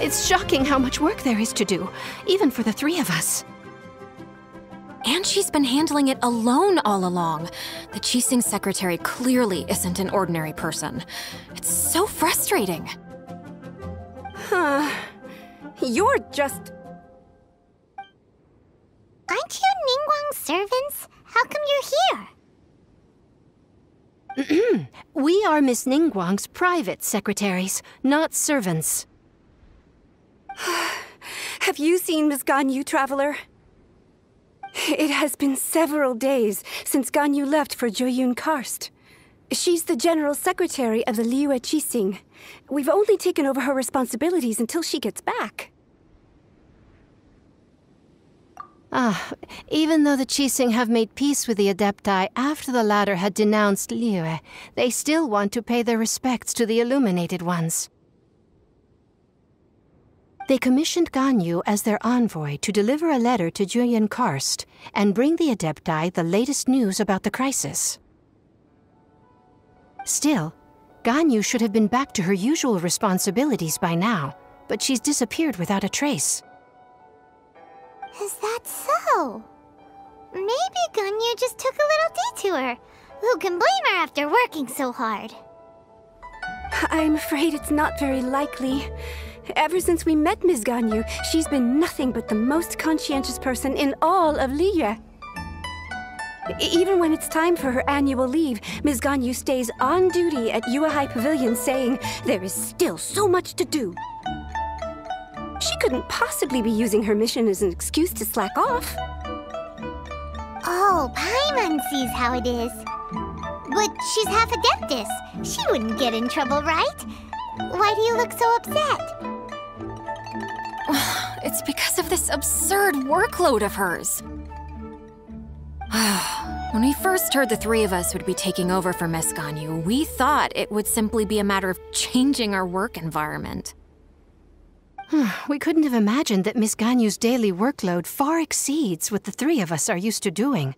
It's shocking how much work there is to do, even for the three of us. And she's been handling it alone all along. The Qixing secretary clearly isn't an ordinary person. It's so frustrating. You're just... Aren't you Ningguang's servants? How come you're here? We are Miss Ningguang's private secretaries, not servants. Have you seen Miss Ganyu, Traveler? It has been several days since Ganyu left for Jueyun Karst. She's the general secretary of the Liyue Qixing. We've only taken over her responsibilities until she gets back. Even though the Qixing have made peace with the Adepti after the latter had denounced Liyue, they still want to pay their respects to the Illuminated Ones. They commissioned Ganyu as their envoy to deliver a letter to Jueyun Karst and bring the Adepti the latest news about the crisis. Still, Ganyu should have been back to her usual responsibilities by now, but she's disappeared without a trace. Is that so? Maybe Ganyu just took a little detour. Who can blame her after working so hard? I'm afraid it's not very likely. Ever since we met Ms. Ganyu, she's been nothing but the most conscientious person in all of Liyue. Even when it's time for her annual leave, Ms. Ganyu stays on duty at Yuehai Pavilion saying there is still so much to do. She couldn't possibly be using her mission as an excuse to slack off. Oh, Paimon sees how it is. But she's half Adeptus. She wouldn't get in trouble, right? Why do you look so upset? It's because of this absurd workload of hers. When we first heard the three of us would be taking over for Miss Ganyu, we thought it would simply be a matter of changing our work environment. We couldn't have imagined that Miss Ganyu's daily workload far exceeds what the three of us are used to doing.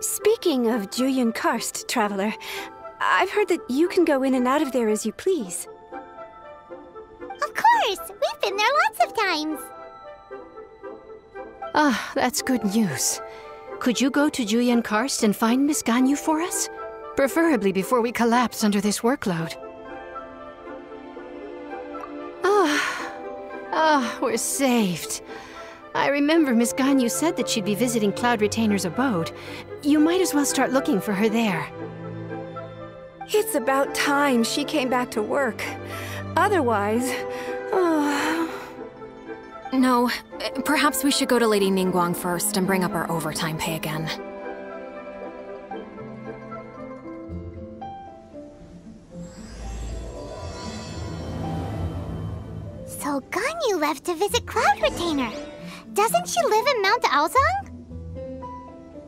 Speaking of Jueyun Karst, Traveler, I've heard that you can go in and out of there as you please. Of course! We've been there lots of times. That's good news. Could you go to Jueyun Karst and find Miss Ganyu for us? Preferably before we collapse under this workload. We're saved. I remember Miss Ganyu said that she'd be visiting Cloud Retainer's abode. You might as well start looking for her there. It's about time she came back to work. Otherwise... No, perhaps we should go to Lady Ningguang first and bring up our overtime pay again. So Ganyu left to visit Cloud Retainer. Doesn't she live in Mount Aozang?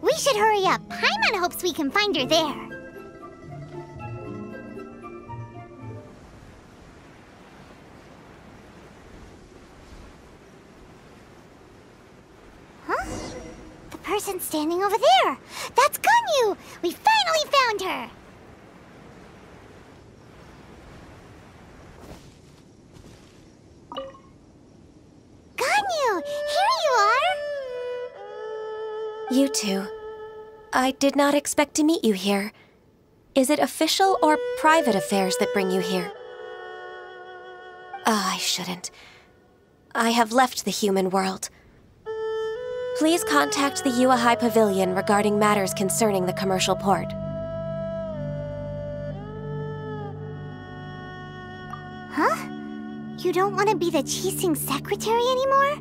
We should hurry up. Paimon hopes we can find her there. Huh? The person standing over there. That's Ganyu! We finally found her! Ganyu! Here you are! You two. I did not expect to meet you here. Is it official or private affairs that bring you here? I shouldn't. I have left the human world. Please contact the Yuehai Pavilion regarding matters concerning the commercial port. Huh? You don't want to be the Qixing secretary anymore?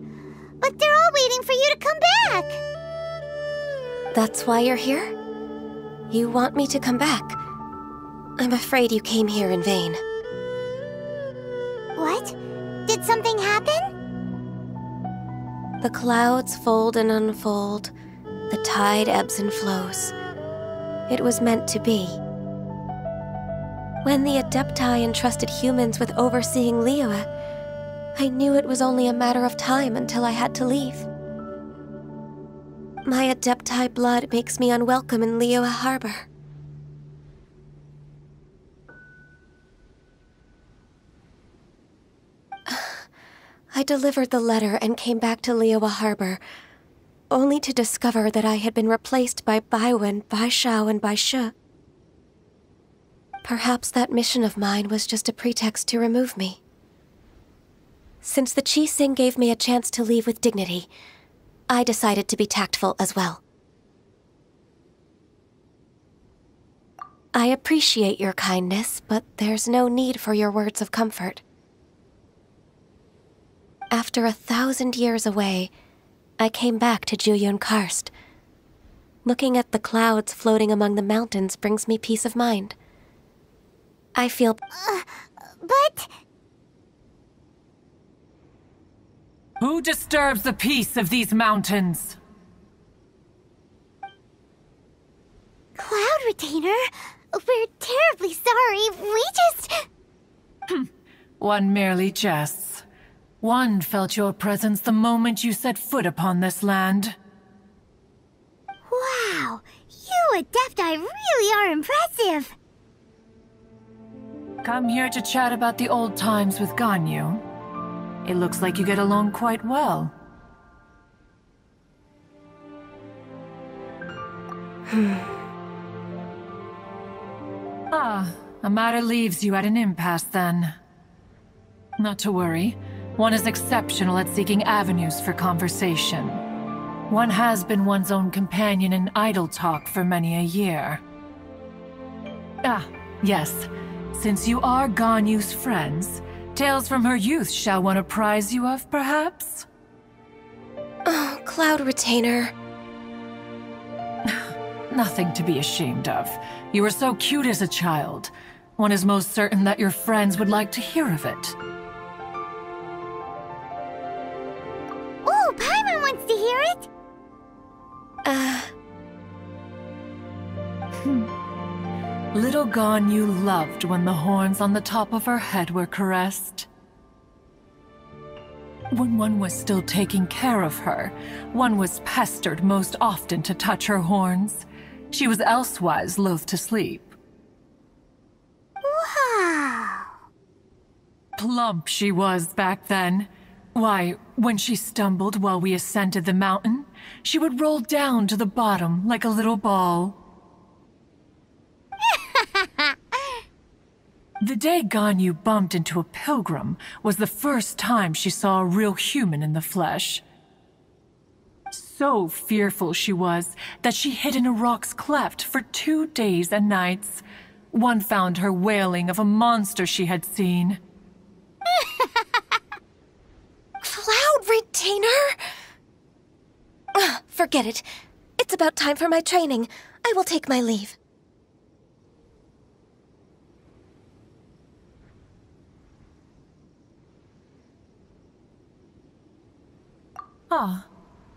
But they're all waiting for you to come back! That's why you're here? You want me to come back? I'm afraid you came here in vain. What? Did something happen? The clouds fold and unfold. The tide ebbs and flows. It was meant to be. When the Adepti entrusted humans with overseeing Liyue, I knew it was only a matter of time until I had to leave. My Adepti blood makes me unwelcome in Liyue Harbor. I delivered the letter and came back to Liyue Harbor, only to discover that I had been replaced by Baiwen, Baishao, and Baishe. Perhaps that mission of mine was just a pretext to remove me. Since the Qixing gave me a chance to leave with dignity, I decided to be tactful as well. I appreciate your kindness, but there's no need for your words of comfort. After 1,000 years away, I came back to Jueyun Karst. Looking at the clouds floating among the mountains brings me peace of mind. I feel... But... Who disturbs the peace of these mountains? Cloud Retainer, we're terribly sorry. We just... One merely jests. One felt your presence the moment you set foot upon this land. Wow, you Adepti really are impressive. Come here to chat about the old times with Ganyu. It looks like you get along quite well. A matter leaves you at an impasse then. Not to worry. One is exceptional at seeking avenues for conversation. One has been one's own companion in idle talk for many a year. Yes. Since you are Ganyu's friends, tales from her youth shall one apprise you of, perhaps? Oh, Cloud Retainer. Nothing to be ashamed of. You were so cute as a child. One is most certain that your friends would like to hear of it. Oh, Paimon wants to hear it! Little Ganyu loved when the horns on the top of her head were caressed. When one was still taking care of her, one was pestered most often to touch her horns. She was elsewise loath to sleep. Wow! Plump she was back then. Why, when she stumbled while we ascended the mountain, she would roll down to the bottom like a little ball. The day Ganyu bumped into a pilgrim was the first time she saw a real human in the flesh. So fearful she was that she hid in a rock's cleft for 2 days and nights. One found her wailing of a monster she had seen. Cloud Retainer? Forget it. It's about time for my training. I will take my leave.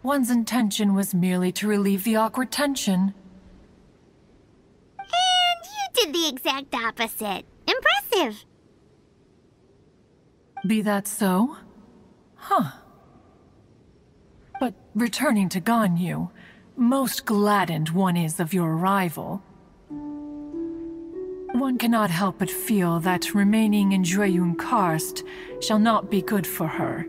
One's intention was merely to relieve the awkward tension. And you did the exact opposite. Impressive. Be that so? But returning to Ganyu, most gladdened one is of your arrival. One cannot help but feel that remaining in Jueyun Karst shall not be good for her.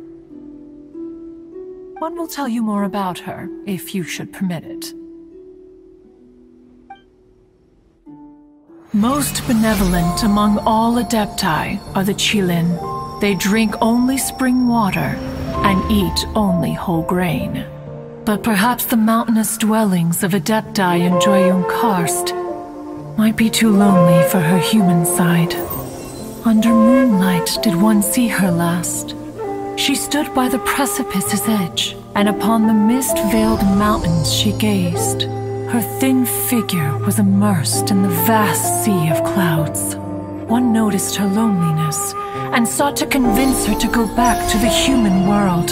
One will tell you more about her, if you should permit it. Most benevolent among all Adepti are the Qilin. They drink only spring water and eat only whole grain. But perhaps the mountainous dwellings of Adepti in Jueyun Karst might be too lonely for her human side. Under moonlight did one see her last. She stood by the precipice's edge, and upon the mist-veiled mountains she gazed. Her thin figure was immersed in the vast sea of clouds. One noticed her loneliness, and sought to convince her to go back to the human world.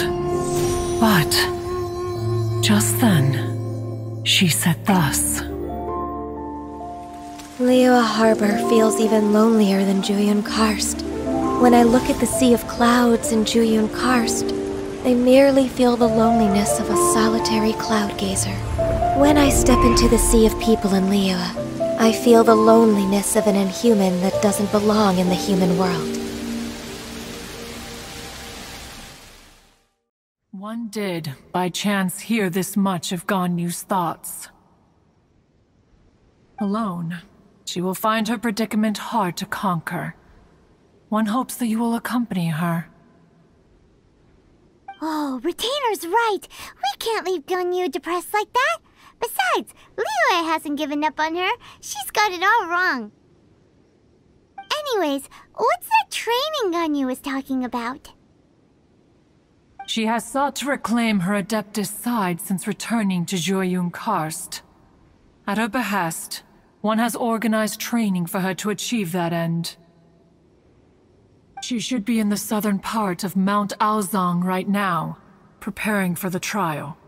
But, just then, she said thus. Liyue Harbor feels even lonelier than Jueyun Karst. When I look at the sea of clouds in Jueyun Karst, I merely feel the loneliness of a solitary cloud gazer. When I step into the sea of people in Liyue, I feel the loneliness of an inhuman that doesn't belong in the human world. One did, by chance, hear this much of Ganyu's thoughts. Alone, she will find her predicament hard to conquer. One hopes that you will accompany her. Oh, Retainer's right. We can't leave Ganyu depressed like that. Besides, Liyue hasn't given up on her. She's got it all wrong. Anyways, what's that training Ganyu was talking about? She has sought to reclaim her Adeptus side since returning to Jueyun Karst. At her behest, one has organized training for her to achieve that end. She should be in the southern part of Mount Aozang right now, preparing for the trial.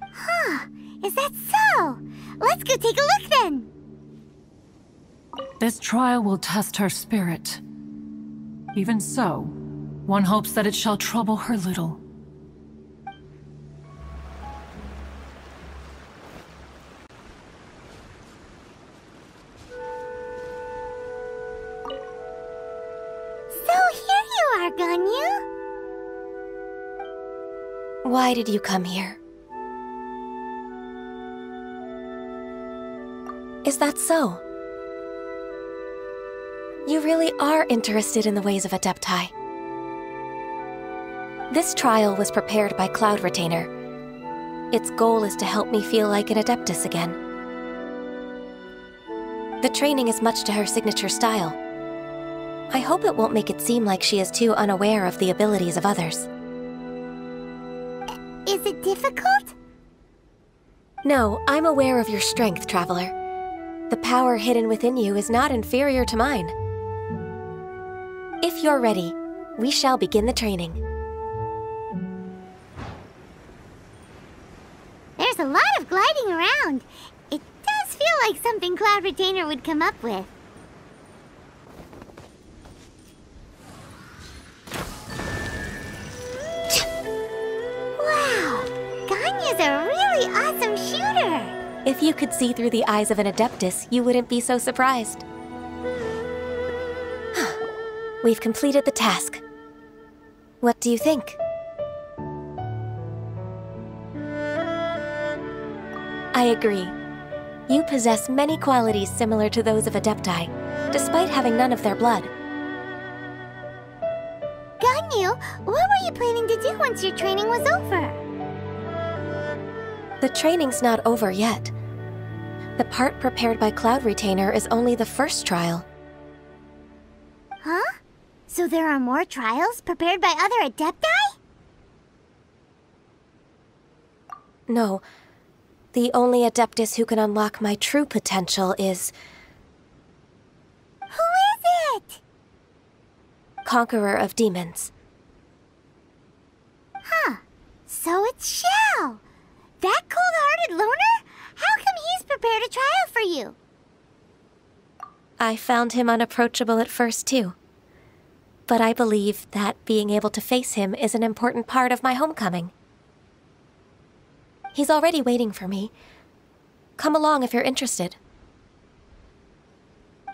Huh, is that so? Let's go take a look then! This trial will test her spirit. Even so, one hopes that it shall trouble her little. So here you are, Ganyu. Why did you come here? Is that so? You really are interested in the ways of Adepti. This trial was prepared by Cloud Retainer. Its goal is to help me feel like an Adeptus again. The training is much to her signature style. I hope it won't make it seem like she is too unaware of the abilities of others. Is it difficult? No, I'm aware of your strength, Traveler. The power hidden within you is not inferior to mine. If you're ready, we shall begin the training. There's a lot of gliding around. It does feel like something Cloud Retainer would come up with. Wow! Ganyu's a really awesome shooter! If you could see through the eyes of an Adeptus, you wouldn't be so surprised. We've completed the task. What do you think? I agree. You possess many qualities similar to those of Adepti, despite having none of their blood. Ganyu, what were you planning to do once your training was over? The training's not over yet. The part prepared by Cloud Retainer is only the first trial. Huh? So there are more trials prepared by other Adepti? No. The only Adeptus who can unlock my true potential is... Who is it? Conqueror of Demons. Huh. So it's Xiao. That cold-hearted loner? How come he's prepared a trial for you? I found him unapproachable at first, too. But I believe that being able to face him is an important part of my homecoming. He's already waiting for me. Come along if you're interested.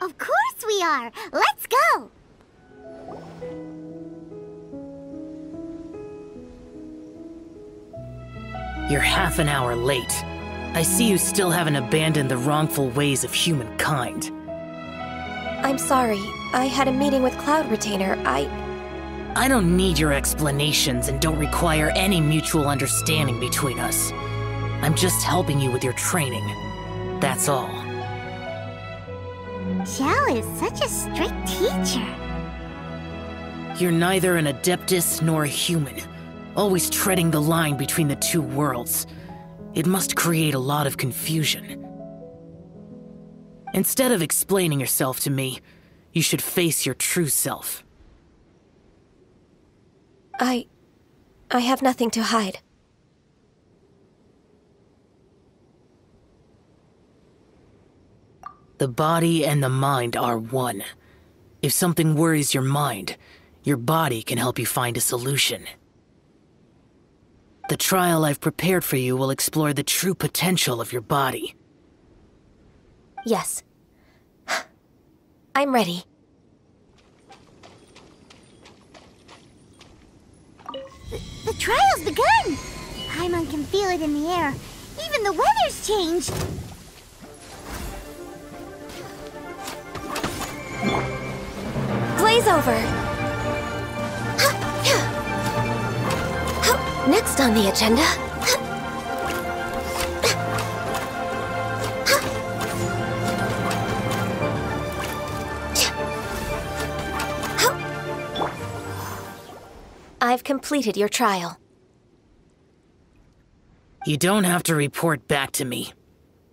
Of course we are! Let's go! You're half an hour late. I see you still haven't abandoned the wrongful ways of humankind. I'm sorry. I had a meeting with Cloud Retainer. I don't need your explanations and don't require any mutual understanding between us. I'm just helping you with your training. That's all. Xiao is such a strict teacher. You're neither an Adeptus nor a human, always treading the line between the two worlds. It must create a lot of confusion. Instead of explaining yourself to me, you should face your true self. I have nothing to hide. The body and the mind are one. If something worries your mind, your body can help you find a solution. The trial I've prepared for you will explore the true potential of your body. Yes. I'm ready. The trial's begun! Paimon can feel it in the air. Even the weather's changed. Blaze over! Next on the agenda... I've completed your trial. You don't have to report back to me.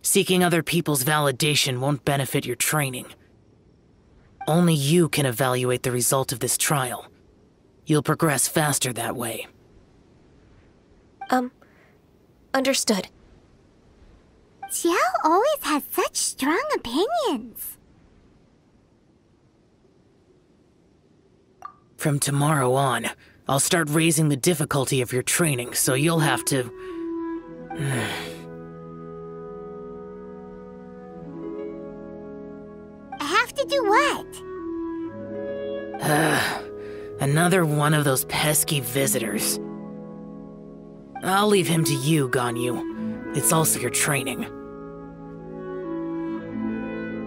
Seeking other people's validation won't benefit your training. Only you can evaluate the result of this trial. You'll progress faster that way. Understood. Xiao always has such strong opinions. From tomorrow on, I'll start raising the difficulty of your training, so you'll have to... Have to do what? Another one of those pesky visitors. I'll leave him to you, Ganyu. It's also your training.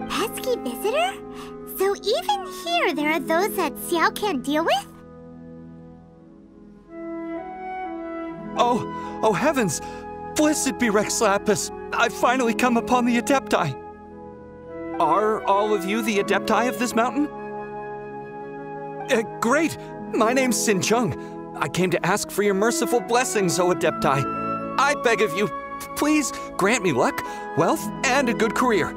Pesky visitor? So even here there are those that Xiao can't deal with? Oh heavens! Blessed be Rex Lapis! I've finally come upon the Adepti! Are all of you the Adepti of this mountain? Great! My name's Sin Chung. I came to ask for your merciful blessings, O Adepti. I beg of you, please grant me luck, wealth, and a good career.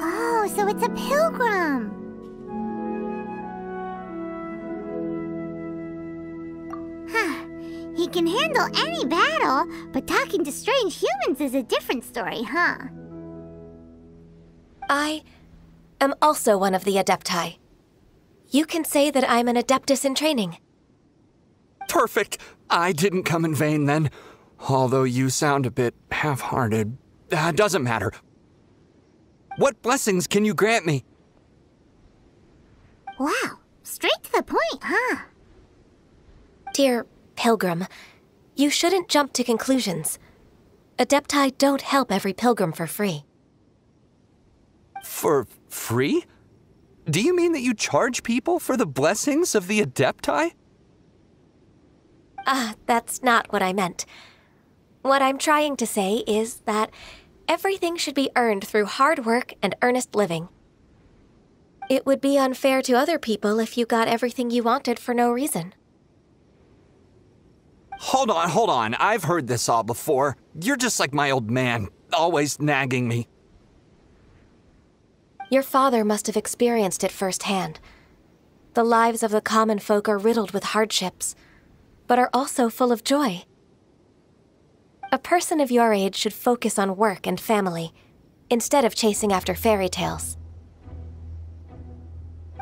Oh, so it's a pilgrim. He can handle any battle, but talking to strange humans is a different story, huh? I am also one of the Adepti. You can say that I'm an Adeptus in training. Perfect! I didn't come in vain then. Although you sound a bit half-hearted. Doesn't matter. What blessings can you grant me? Wow, straight to the point, huh? Dear Pilgrim, you shouldn't jump to conclusions. Adepti don't help every pilgrim for free. For free? Do you mean that you charge people for the blessings of the Adepti? That's not what I meant. What I'm trying to say is that everything should be earned through hard work and earnest living. It would be unfair to other people if you got everything you wanted for no reason. Hold on. I've heard this all before. You're just like my old man, always nagging me. Your father must have experienced it firsthand. The lives of the common folk are riddled with hardships, but are also full of joy. A person of your age should focus on work and family, instead of chasing after fairy tales.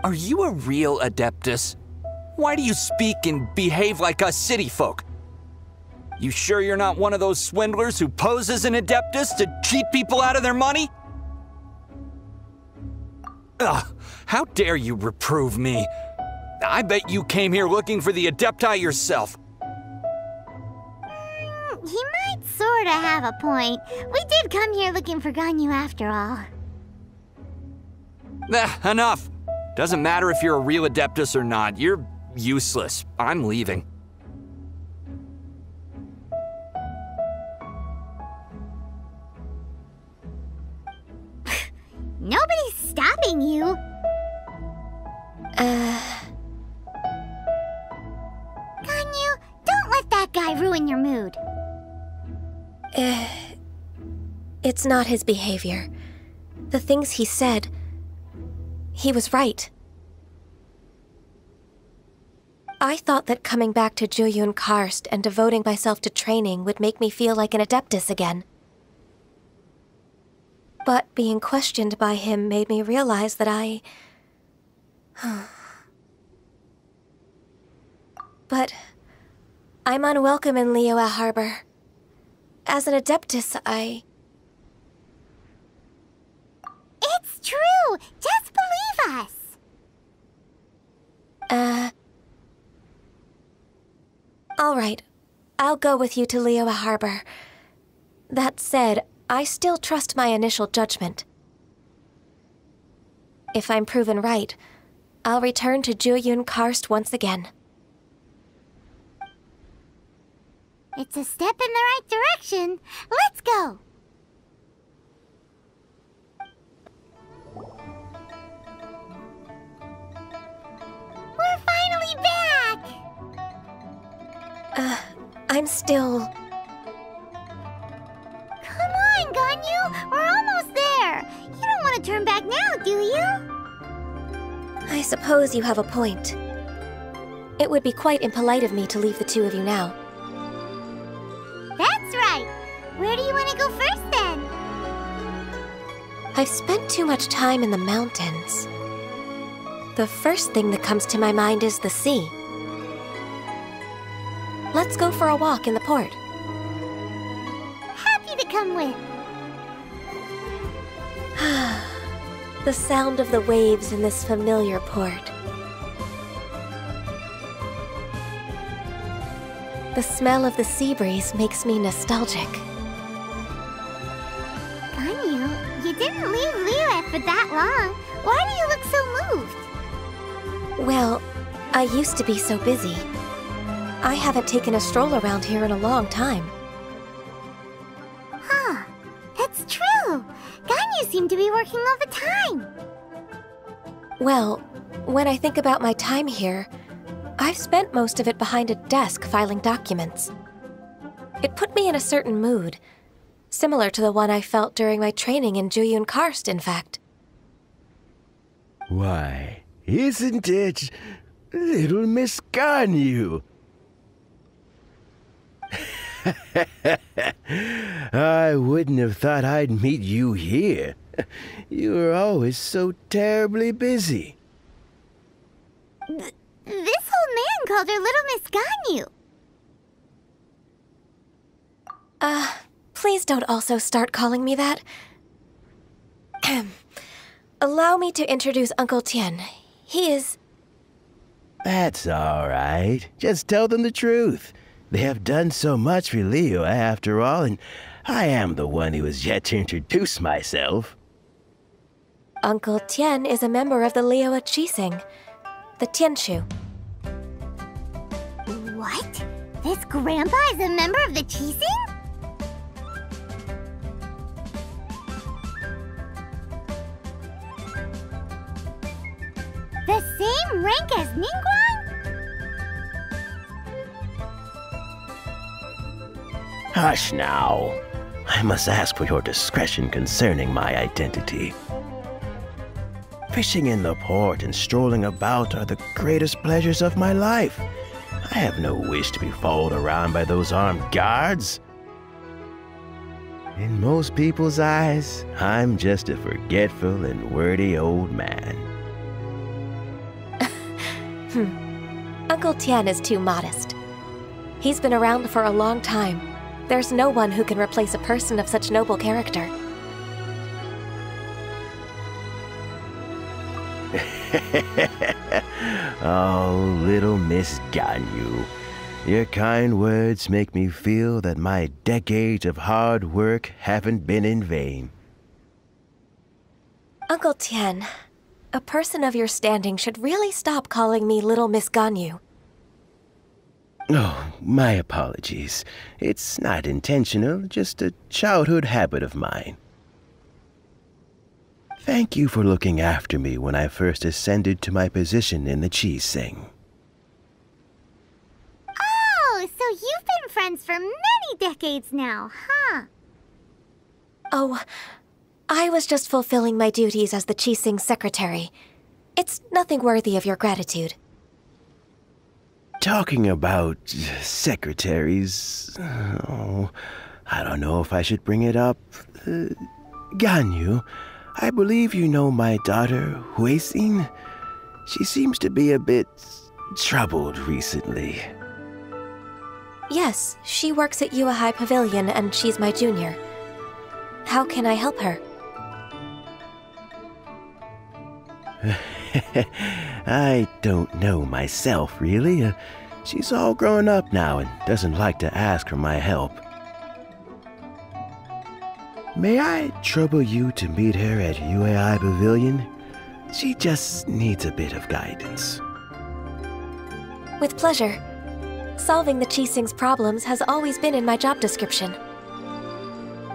Are you a real Adeptus? Why do you speak and behave like us city folk? You sure you're not one of those swindlers who pose as an Adeptus to cheat people out of their money? Ugh, how dare you reprove me? I bet you came here looking for the Adepti yourself. He might sorta have a point. We did come here looking for Ganyu after all. Enough. Doesn't matter if you're a real Adeptus or not. You're useless. I'm leaving. Nobody's stopping you. Ganyu, don't let that guy ruin your mood. It's not his behavior. The things he said, he was right. I thought that coming back to Jueyun Karst and devoting myself to training would make me feel like an Adeptus again. But being questioned by him made me realize that But I'm unwelcome in Liyue Harbor. As an Adeptus, It's true! Just believe us! All right. I'll go with you to Liyue Harbor. That said, I still trust my initial judgment. If I'm proven right, I'll return to Jueyun Karst once again. It's a step in the right direction. Let's go! We're finally back! I'm still... Come on, Ganyu! We're almost there! You don't want to turn back now, do you? I suppose you have a point. It would be quite impolite of me to leave the two of you now. That's right! Where do you want to go first, then? I've spent too much time in the mountains. The first thing that comes to my mind is the sea. Let's go for a walk in the port. Happy to come with. The sound of the waves in this familiar port. The smell of the sea breeze makes me nostalgic. Ganyu, you didn't leave Liyue for that long. Why do you look so moved? Well, I used to be so busy. I haven't taken a stroll around here in a long time. Huh, that's true. Ganyu seemed to be working all the time. Well, when I think about my time here, I've spent most of it behind a desk filing documents. It put me in a certain mood, similar to the one I felt during my training in Jueyun Karst, in fact. Why, isn't it little Miss Ganyu? I wouldn't have thought I'd meet you here. You were always so terribly busy. This old man called her Little Miss Ganyu. Please don't also start calling me that. Allow me to introduce Uncle Tian. He is... That's all right. Just tell them the truth. They have done so much for Liyue, after all, and I am the one who has yet to introduce myself. Uncle Tian is a member of the Liyue Qixing, the Tianshu. What? This grandpa is a member of the Qixing? The same rank as Ningguang? Hush now. I must ask for your discretion concerning my identity. Fishing in the port and strolling about are the greatest pleasures of my life. I have no wish to be followed around by those armed guards. In most people's eyes, I'm just a forgetful and wordy old man. Uncle Tian is too modest. He's been around for a long time. There's no one who can replace a person of such noble character. Oh, little Miss Ganyu. Your kind words make me feel that my decades of hard work haven't been in vain. Uncle Tian, a person of your standing should really stop calling me Little Miss Ganyu. Oh, my apologies. It's not intentional, just a childhood habit of mine. Thank you for looking after me when I first ascended to my position in the Qixing. Oh, so you've been friends for many decades now, huh? Oh, I was just fulfilling my duties as the Qixing secretary. It's nothing worthy of your gratitude. Talking about secretaries... Oh, I don't know if I should bring it up. Ganyu, I believe you know my daughter, Huixin. She seems to be a bit troubled recently. Yes, she works at Yue High Pavilion and she's my junior. How can I help her? I don't know myself, really. She's all grown up now and doesn't like to ask for my help. May I trouble you to meet her at UAI Pavilion? She just needs a bit of guidance. With pleasure. Solving the Qixing's problems has always been in my job description.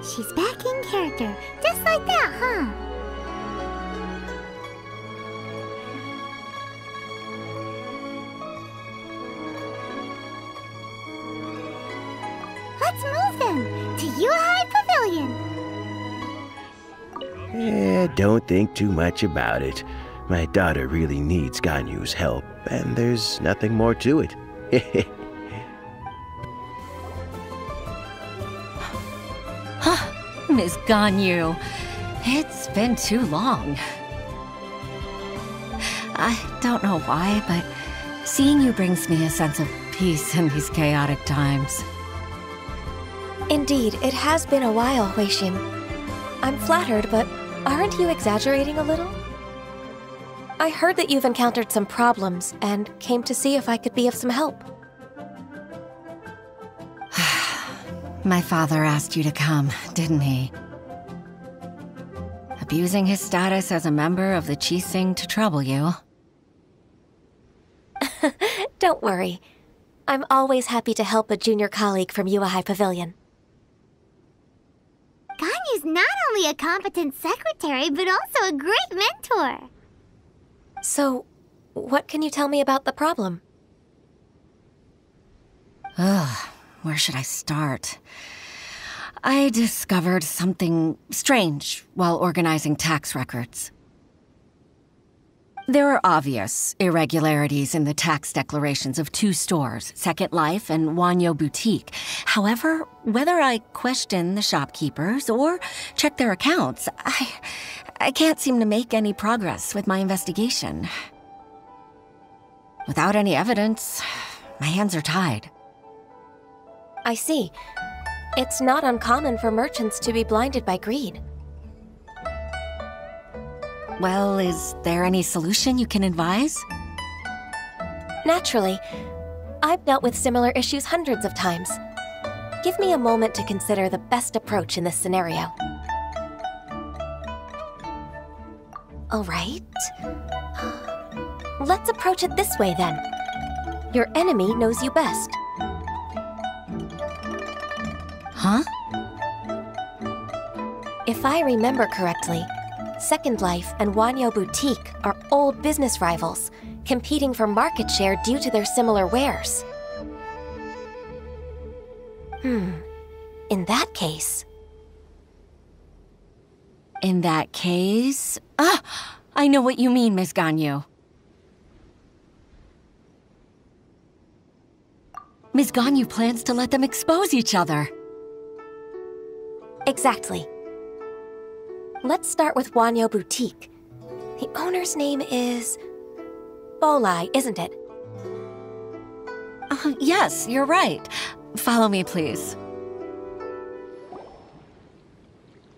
She's back in character, just like that, huh? Let's move then to UAI Pavilion. Don't think too much about it. My daughter really needs Ganyu's help, and there's nothing more to it. Miss Ganyu, it's been too long. I don't know why, but seeing you brings me a sense of peace in these chaotic times. Indeed, it has been a while, Huixin. I'm flattered, but aren't you exaggerating a little? I heard that you've encountered some problems and came to see if I could be of some help. My father asked you to come, didn't he? Abusing his status as a member of the Qixing to trouble you. Don't worry. I'm always happy to help a junior colleague from UAI Pavilion. Ganyu's not only a competent secretary, but also a great mentor. So, what can you tell me about the problem? Where should I start? I discovered something strange while organizing tax records. There are obvious irregularities in the tax declarations of two stores, Second Life and Wanyo Boutique. However, whether I question the shopkeepers or check their accounts, I can't seem to make any progress with my investigation. Without any evidence, my hands are tied. I see. It's not uncommon for merchants to be blinded by greed. Well, is there any solution you can advise? Naturally. I've dealt with similar issues hundreds of times. Give me a moment to consider the best approach in this scenario. All right. Let's approach it this way, then. Your enemy knows you best. Huh? If I remember correctly, Second Life and Wanyo Boutique are old business rivals, competing for market share due to their similar wares. In that case... In that case... I know what you mean, Miss Ganyu. Miss Ganyu plans to let them expose each other. Exactly. Let's start with Wanyo Boutique. The owner's name is... Bolai, isn't it? Yes, you're right. Follow me, please.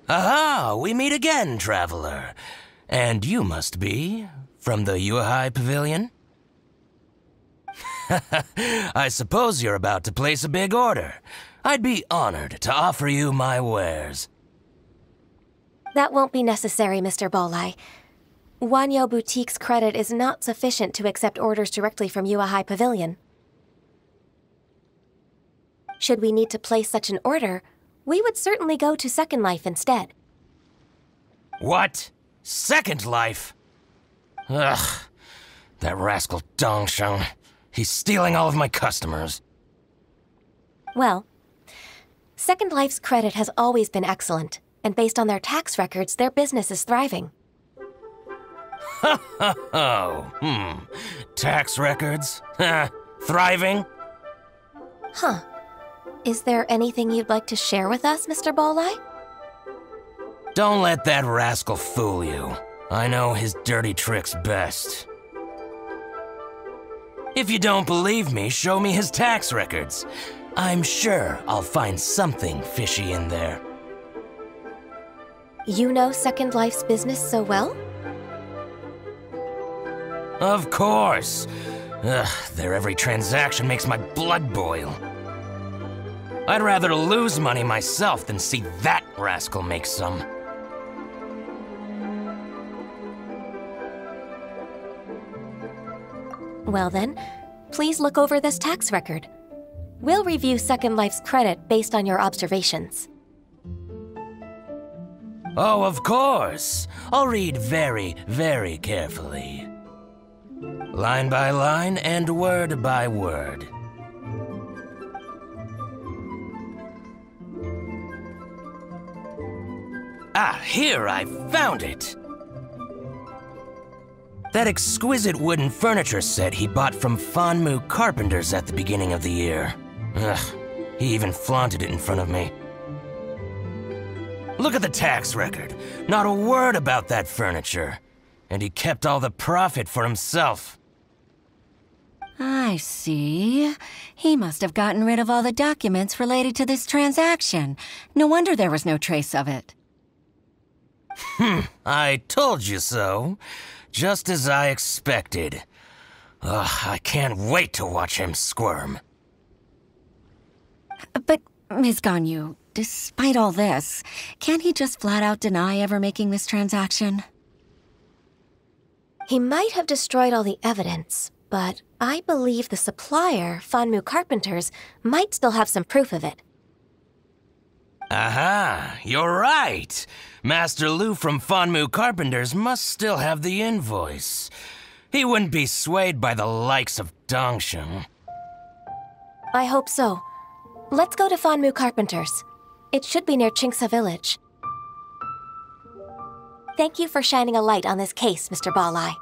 Aha! We meet again, traveler. And you must be from the UAI Pavilion? I suppose you're about to place a big order. I'd be honored to offer you my wares. That won't be necessary, Mr. Bolai. Wanyo Boutique's credit is not sufficient to accept orders directly from UAI Pavilion. Should we need to place such an order, we would certainly go to Second Life instead. What? Second Life? Ugh, that rascal Dongsheng. He's stealing all of my customers. Well, Second Life's credit has always been excellent, and based on their tax records, their business is thriving. Tax records? Thriving? Huh. Is there anything you'd like to share with us, Mr. Bolai? Don't let that rascal fool you. I know his dirty tricks best. If you don't believe me, show me his tax records. I'm sure I'll find something fishy in there. You know Second Life's business so well? Of course. Ugh, their every transaction makes my blood boil. I'd rather lose money myself than see that rascal make some. Well then, please look over this tax record. We'll review Second Life's credit based on your observations. Oh, of course. I'll read very, very carefully. Line by line and word by word. Ah, here, I found it! That exquisite wooden furniture set he bought from Fanmu Carpenters at the beginning of the year. Ugh, he even flaunted it in front of me. Look at the tax record. Not a word about that furniture. And he kept all the profit for himself. I see. He must have gotten rid of all the documents related to this transaction. No wonder there was no trace of it. I told you so. Just as I expected. Ugh, I can't wait to watch him squirm. But, Ms. Ganyu, despite all this, can't he just flat out deny ever making this transaction? He might have destroyed all the evidence, but I believe the supplier, Fanmu Carpenters, might still have some proof of it. Aha, you're right. Master Lu from Fanmu Carpenters must still have the invoice. He wouldn't be swayed by the likes of Dongsheng. I hope so. Let's go to Fanmu Carpenters. It should be near Qingsa Village. Thank you for shining a light on this case, Mr. Balai.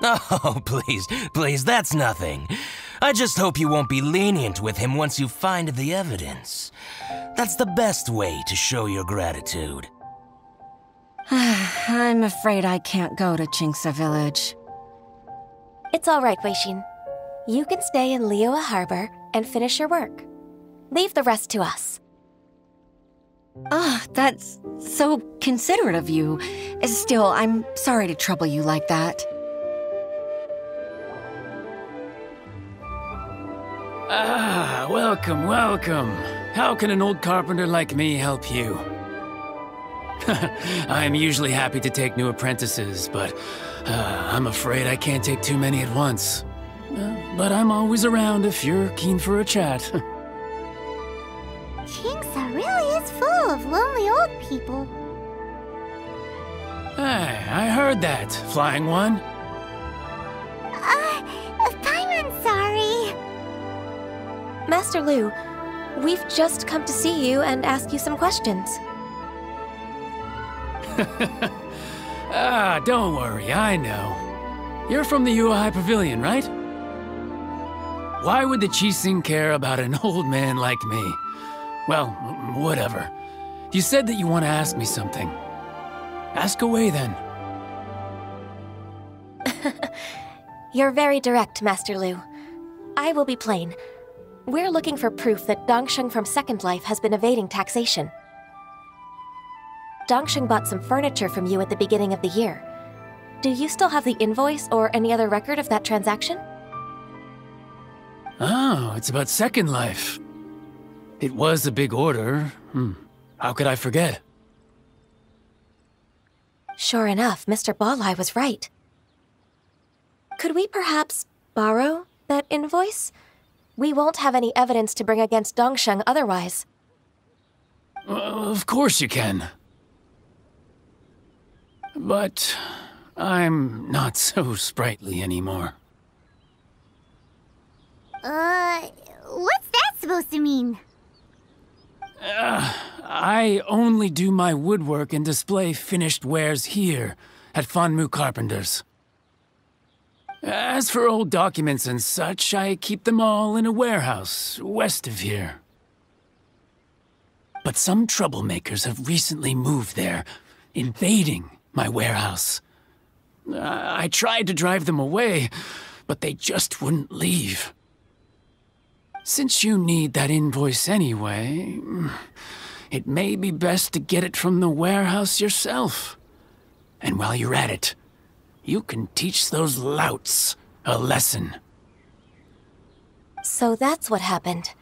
Oh, please, that's nothing. I just hope you won't be lenient with him once you find the evidence. That's the best way to show your gratitude. I'm afraid I can't go to Qingsa Village. It's all right, Weixin. You can stay in Liyue Harbor and finish your work. Leave the rest to us. Ah, that's so considerate of you. Still, I'm sorry to trouble you like that. Ah, welcome, welcome. How can an old carpenter like me help you? I'm usually happy to take new apprentices, but I'm afraid I can't take too many at once. But I'm always around if you're keen for a chat. Qingsa really is full of lonely old people. Hey, I heard that, Flying One. Paimon's sorry. Master Lu, we've just come to see you and ask you some questions. Don't worry, I know. You're from the Yuehai Pavilion, right? Why would the Qixing care about an old man like me? Well, whatever. You said that you want to ask me something. Ask away, then. You're very direct, Master Lu. I will be plain. We're looking for proof that Dongsheng from Second Life has been evading taxation. Dongsheng bought some furniture from you at the beginning of the year. Do you still have the invoice or any other record of that transaction? Oh, it's about Second Life. It was a big order. How could I forget? Sure enough, Mr. Balai was right. Could we perhaps borrow that invoice? We won't have any evidence to bring against Dongsheng otherwise. Of course you can. But I'm not so sprightly anymore. What's that supposed to mean? I only do my woodwork and display finished wares here at Fanmu Carpenters. As for old documents and such, I keep them all in a warehouse west of here. But some troublemakers have recently moved there, invading my warehouse. I tried to drive them away, but they just wouldn't leave. Since you need that invoice anyway, it may be best to get it from the warehouse yourself. And while you're at it, you can teach those louts a lesson. So that's what happened.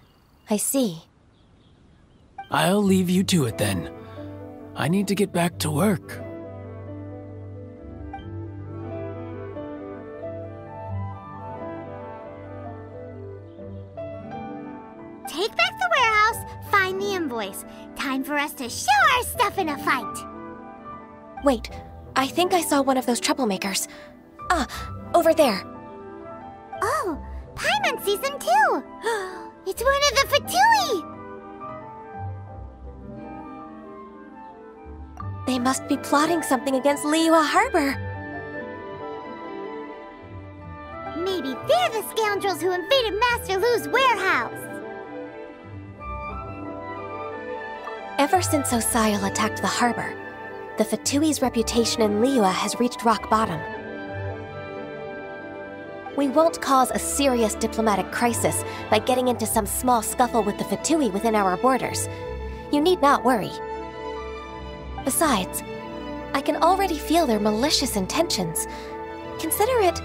I see. I'll leave you to it then. I need to get back to work. Take back the warehouse, find the invoice. Time for us to show our stuff in a fight. Wait, I think I saw one of those troublemakers. Ah, over there. Oh, Paimon sees them too. It's one of the Fatui. They must be plotting something against Liyue Harbor. Maybe they're the scoundrels who invaded Master Lu's warehouse. Ever since Osial attacked the harbor, the Fatui's reputation in Liyue has reached rock bottom. We won't cause a serious diplomatic crisis by getting into some small scuffle with the Fatui within our borders. You need not worry. Besides, I can already feel their malicious intentions. Consider it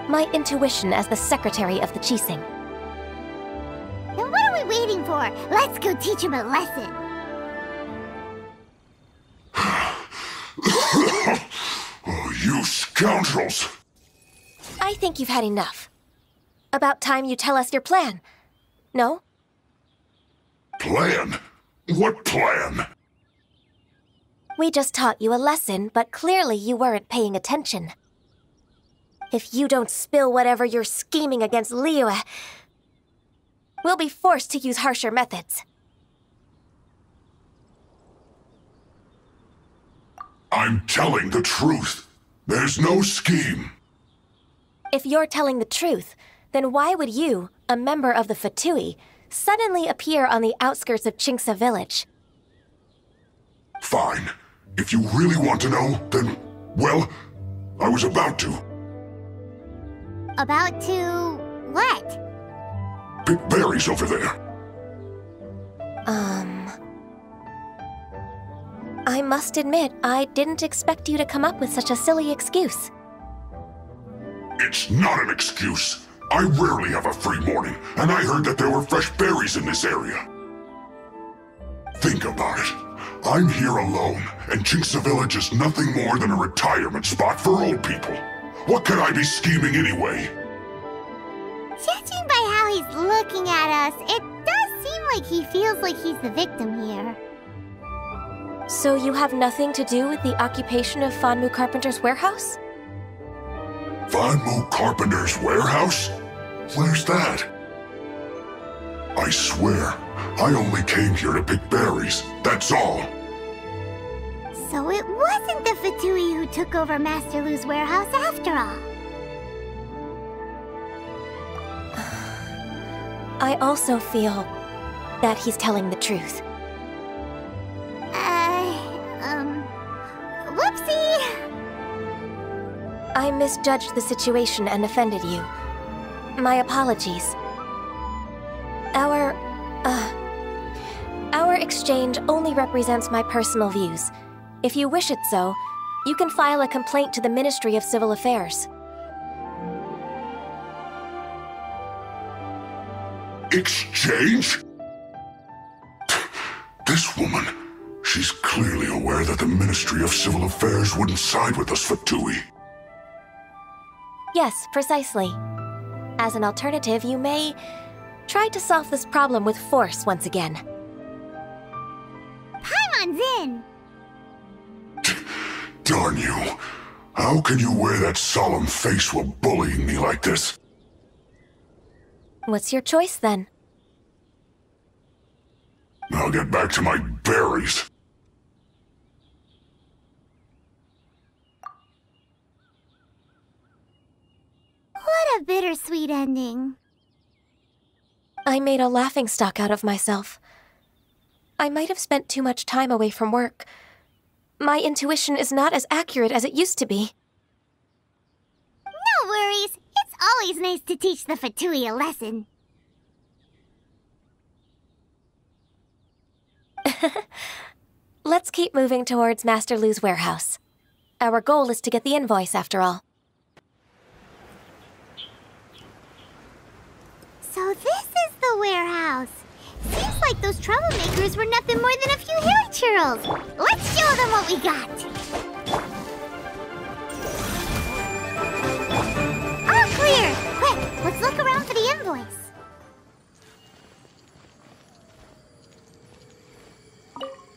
my intuition as the secretary of the Qixing. Then what are we waiting for? Let's go teach him a lesson. Oh, you scoundrels! I think you've had enough. About time you tell us your plan. No? Plan? What plan? We just taught you a lesson, but clearly you weren't paying attention. If you don't spill whatever you're scheming against Liyue, we'll be forced to use harsher methods. I'm telling the truth. There's no scheme. If you're telling the truth, then why would you, a member of the Fatui, suddenly appear on the outskirts of Qingce village? Fine. If you really want to know, then, well, I was about to. About to what? Pick berries over there. I must admit, I didn't expect you to come up with such a silly excuse. It's not an excuse. I rarely have a free morning, and I heard that there were fresh berries in this area. Think about it. I'm here alone, and Qingce Village is nothing more than a retirement spot for old people. What could I be scheming anyway? Judging by how he's looking at us, it does seem like he feels like he's the victim here. So you have nothing to do with the occupation of Fanmu Carpenter's warehouse? Fanmu Carpenter's warehouse? Where's that? I swear, I only came here to pick berries, that's all. So it wasn't the Fatui who took over Master Lu's warehouse after all. I also feel that he's telling the truth. Whoopsie! I misjudged the situation and offended you. My apologies. Our exchange only represents my personal views. If you wish it so, you can file a complaint to the Ministry of Civil Affairs. Exchange? This woman, she's clearly aware that the Ministry of Civil Affairs wouldn't side with us Fatui. Yes, precisely. As an alternative, you may try to solve this problem with force once again. Paimon's in! Darn you. How can you wear that solemn face while bullying me like this? What's your choice, then? I'll get back to my berries. What a bittersweet ending. I made a laughingstock out of myself. I might have spent too much time away from work. My intuition is not as accurate as it used to be. No worries. It's always nice to teach the Fatui a lesson. Let's keep moving towards Master Lu's warehouse. Our goal is to get the invoice, after all. So this is the warehouse. Seems like those troublemakers were nothing more than a few hairy churls. Let's show them what we got. All clear. Quick, let's look around for the invoice.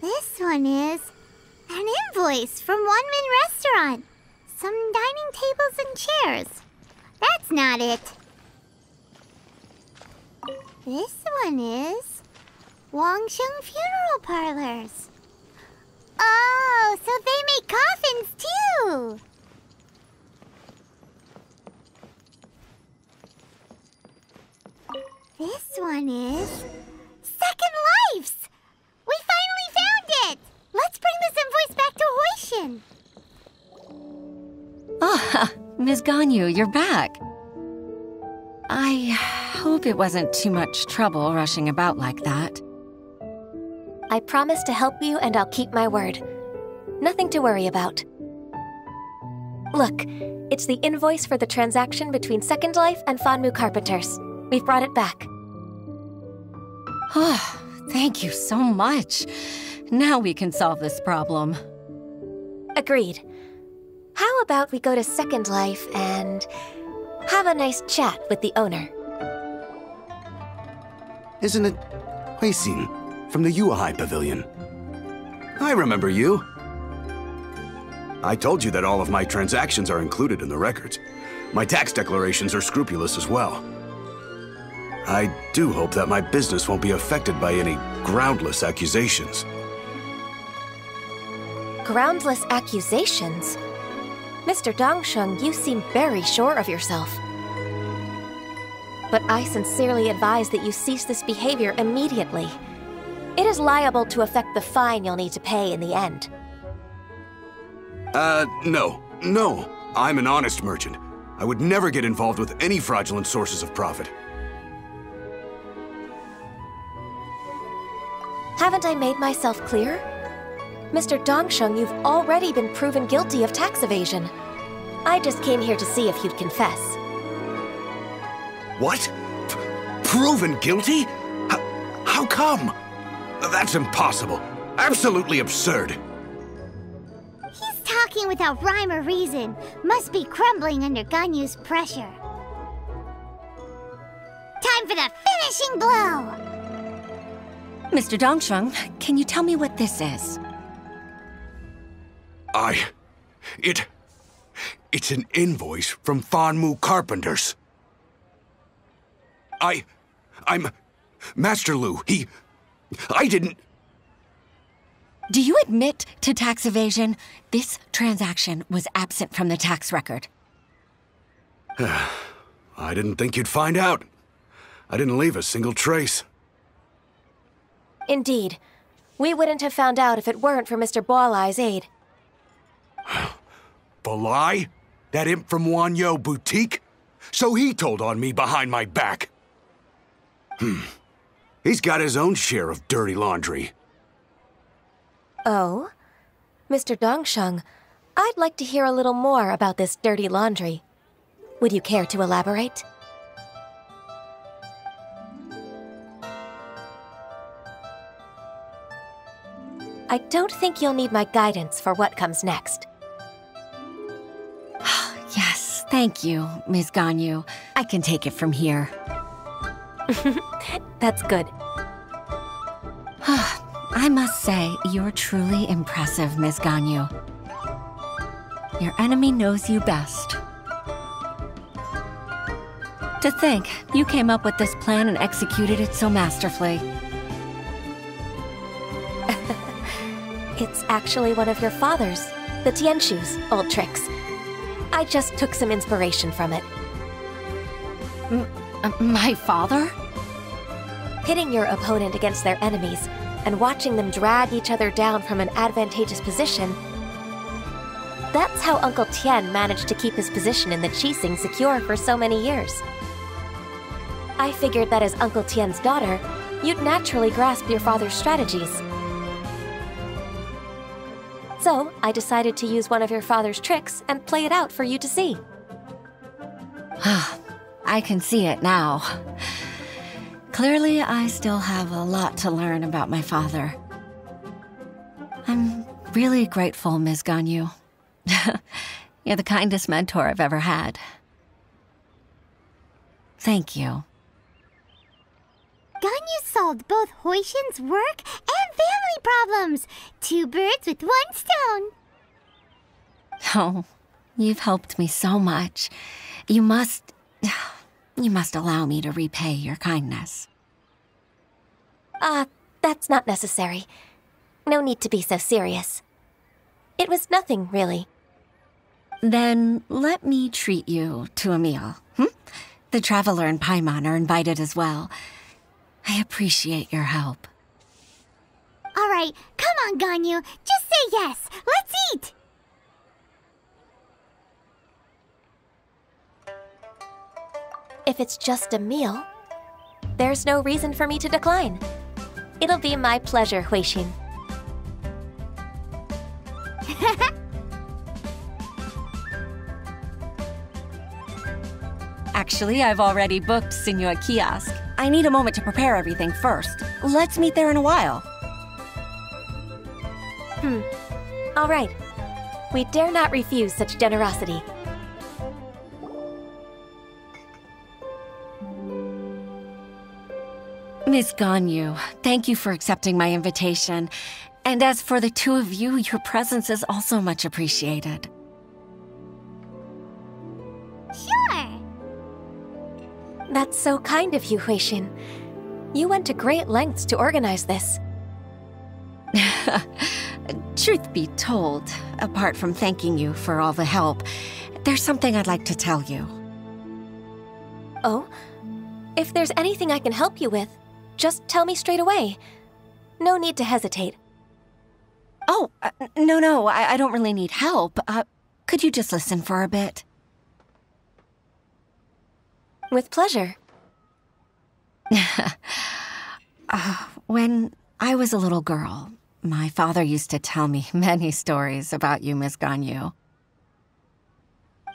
This one is an invoice from One Min Restaurant. Some dining tables and chairs. That's not it. This one is Wangsheng Funeral Parlors. Oh, so they make coffins too. This one is Second Life's. We finally found it! Let's bring this invoice back to Hoishin. Ah, Ms. Ganyu, you're back. I hope it wasn't too much trouble rushing about like that. I promise to help you, and I'll keep my word. Nothing to worry about. Look, it's the invoice for the transaction between Second Life and Fanmu Carpenters. We've brought it back. Oh, thank you so much. Now we can solve this problem. Agreed. How about we go to Second Life and have a nice chat with the owner? Isn't it Huixin from the Yuehai Pavilion? I remember you. I told you that all of my transactions are included in the records. My tax declarations are scrupulous as well. I do hope that my business won't be affected by any groundless accusations. Groundless accusations? Mr. Dongsheng, you seem very sure of yourself. But I sincerely advise that you cease this behavior immediately. It is liable to affect the fine you'll need to pay in the end. No. I'm an honest merchant. I would never get involved with any fraudulent sources of profit. Haven't I made myself clear? Mr. Dongsheng, you've already been proven guilty of tax evasion. I just came here to see if you'd confess. What? Proven guilty? How come? That's impossible. Absolutely absurd. He's talking without rhyme or reason. Must be crumbling under Ganyu's pressure. Time for the finishing blow! Mr. Dongsheng, can you tell me what this is? It's an invoice from Fanmu Carpenters. I'm Master Lu. I didn't... Do you admit to tax evasion? This transaction was absent from the tax record. I didn't think you'd find out. I didn't leave a single trace. Indeed. We wouldn't have found out if it weren't for Mr. Boalai's aid. Balai? That imp from Wanyo Boutique? So he told on me behind my back. He's got his own share of dirty laundry. Oh? Mr. Dongsheng, I'd like to hear a little more about this dirty laundry. Would you care to elaborate? I don't think you'll need my guidance for what comes next. Yes, thank you, Ms. Ganyu. I can take it from here. That's good. I must say, you're truly impressive, Ms. Ganyu. Your enemy knows you best. To think, you came up with this plan and executed it so masterfully. It's actually one of your father's, the Tianshu's, old tricks. I just took some inspiration from it. My father? Pitting your opponent against their enemies and watching them drag each other down from an advantageous position. That's how Uncle Tian managed to keep his position in the Qixing secure for so many years. I figured that as Uncle Tian's daughter, you'd naturally grasp your father's strategies. So, I decided to use one of your father's tricks and play it out for you to see. I can see it now. Clearly, I still have a lot to learn about my father. I'm really grateful, Ms. Ganyu. You're the kindest mentor I've ever had. Thank you. Ganyu solved both Huixin's work and family problems. 2 birds with 1 stone. Oh, you've helped me so much. You must allow me to repay your kindness. That's not necessary. No need to be so serious. It was nothing, really. Then let me treat you to a meal. The Traveler and Paimon are invited as well. I appreciate your help. All right, come on, Ganyu. Just say yes. Let's eat. If it's just a meal, there's no reason for me to decline. It'll be my pleasure, Huixin. Actually, I've already booked Sinae Kiosk. I need a moment to prepare everything first. Let's meet there in a while. All right. We dare not refuse such generosity. Miss Ganyu, thank you for accepting my invitation. And as for the 2 of you, your presence is also much appreciated. Sure. That's so kind of you, Huixin. You went to great lengths to organize this. Truth be told, apart from thanking you for all the help, there's something I'd like to tell you. Oh? If there's anything I can help you with, just tell me straight away. No need to hesitate. Oh, no, I don't really need help. Could you just listen for a bit? With pleasure. When I was a little girl, my father used to tell me many stories about you, Miss Ganyu.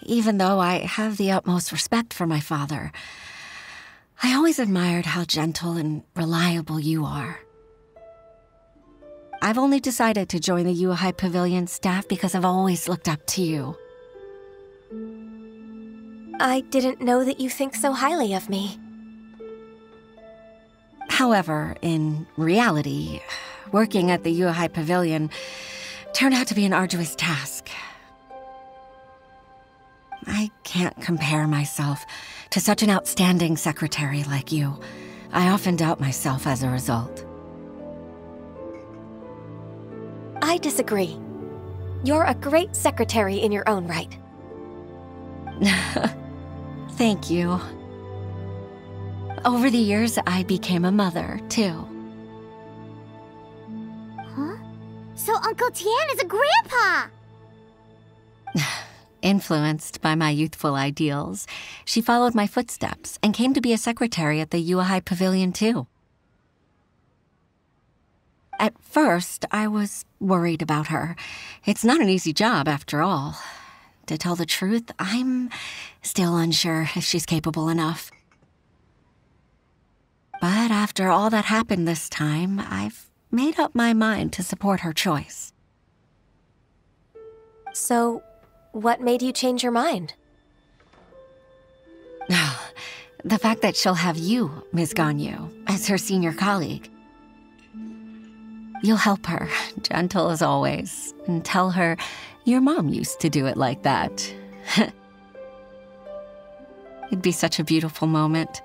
Even though I have the utmost respect for my father, I always admired how gentle and reliable you are. I've only decided to join the Yuehai Pavilion staff because I've always looked up to you. I didn't know that you think so highly of me. However, in reality, working at the Yuehai Pavilion turned out to be an arduous task. I can't compare myself to such an outstanding secretary like you. I often doubt myself as a result. I disagree. You're a great secretary in your own right. Thank you. Over the years, I became a mother, too. Huh? So Uncle Tian is a grandpa! Influenced by my youthful ideals, she followed my footsteps and came to be a secretary at the Yuehai Pavilion, too. At first, I was worried about her. It's not an easy job, after all. To tell the truth, I'm still unsure if she's capable enough. But after all that happened this time, I've made up my mind to support her choice. So, what made you change your mind? The fact that she'll have you, Ms. Ganyu, as her senior colleague. You'll help her, gentle as always, and tell her your mom used to do it like that. It'd be such a beautiful moment.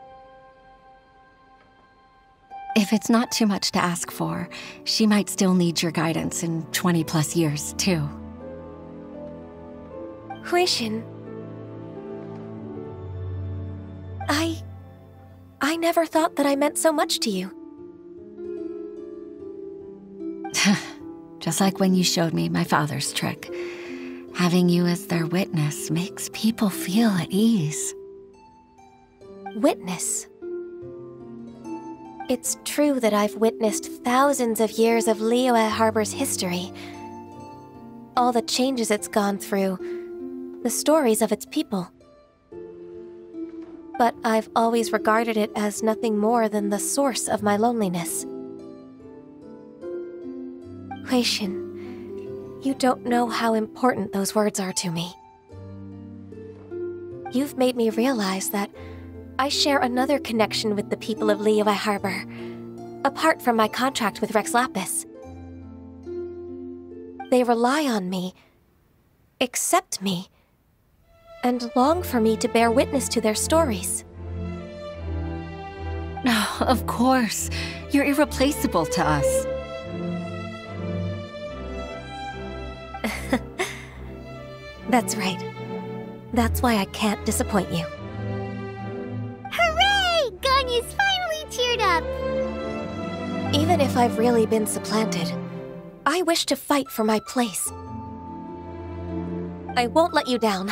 If it's not too much to ask for, she might still need your guidance in 20+ years, too. Huixin. I never thought that I meant so much to you. Just like when you showed me my father's trick. Having you as their witness makes people feel at ease. Witness? It's true that I've witnessed thousands of years of Liyue Harbor's history. all the changes it's gone through, the stories of its people. But I've always regarded it as nothing more than the source of my loneliness. Huixin, you don't know how important those words are to me. You've made me realize that I share another connection with the people of Liyue Harbor, apart from my contract with Rex Lapis. They rely on me, accept me, and long for me to bear witness to their stories. Oh, of course. You're irreplaceable to us. That's right. That's why I can't disappoint you. Hooray! Ganyu's finally cheered up! Even if I've really been supplanted, I wish to fight for my place. I won't let you down.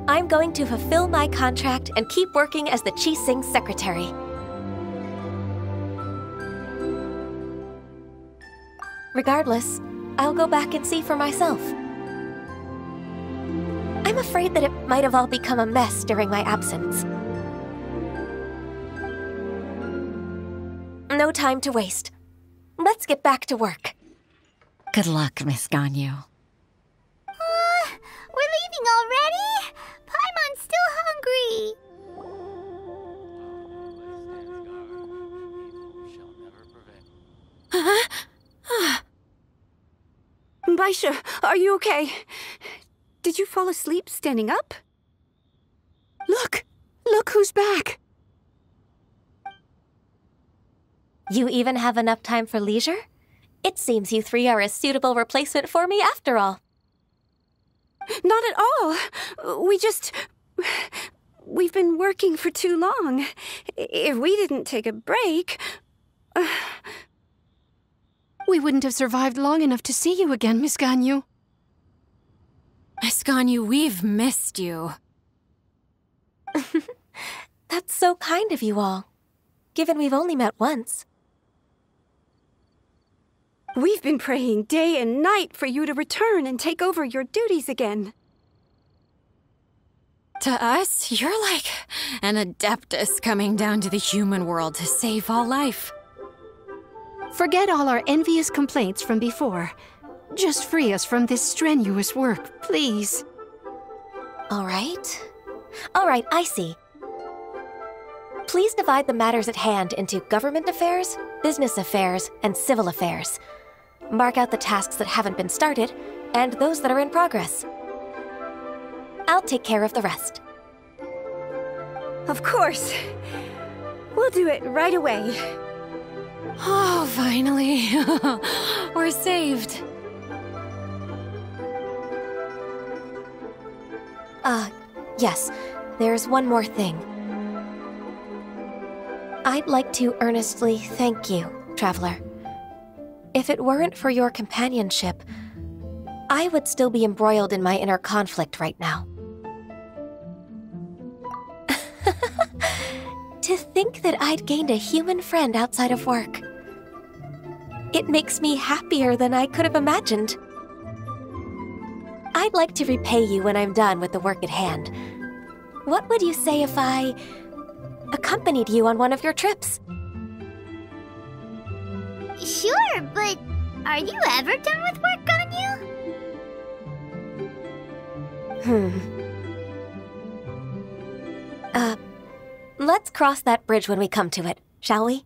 I'm going to fulfill my contract and keep working as the Qixing secretary. Regardless, I'll go back and see for myself. I'm afraid that it might have all become a mess during my absence. No time to waste. Let's get back to work. Good luck, Miss Ganyu. We're leaving already? Paimon's still hungry. Baisha, are you okay? Did you fall asleep standing up? Look! Look who's back! You even have enough time for leisure? It seems you three are a suitable replacement for me after all. Not at all. We've been working for too long. If we didn't take a break... We wouldn't have survived long enough to see you again, Miss Ganyu. Miss Ganyu, we've missed you. That's so kind of you all, given we've only met once. We've been praying day and night for you to return and take over your duties again. To us, you're like an adeptus coming down to the human world to save all life. Forget all our envious complaints from before. Just free us from this strenuous work, please. All right, I see. Please divide the matters at hand into government affairs, business affairs, and civil affairs. Mark out the tasks that haven't been started, and those that are in progress. I'll take care of the rest. Of course. We'll do it right away. Oh, finally. We're saved. Yes. There's one more thing. I'd like to earnestly thank you, Traveler. If it weren't for your companionship, I would still be embroiled in my inner conflict right now. To think that I'd gained a human friend outside of work. It makes me happier than I could have imagined. I'd like to repay you when I'm done with the work at hand. What would you say if I accompanied you on one of your trips? Sure, but are you ever done with work, Ganyu? Let's cross that bridge when we come to it, shall we?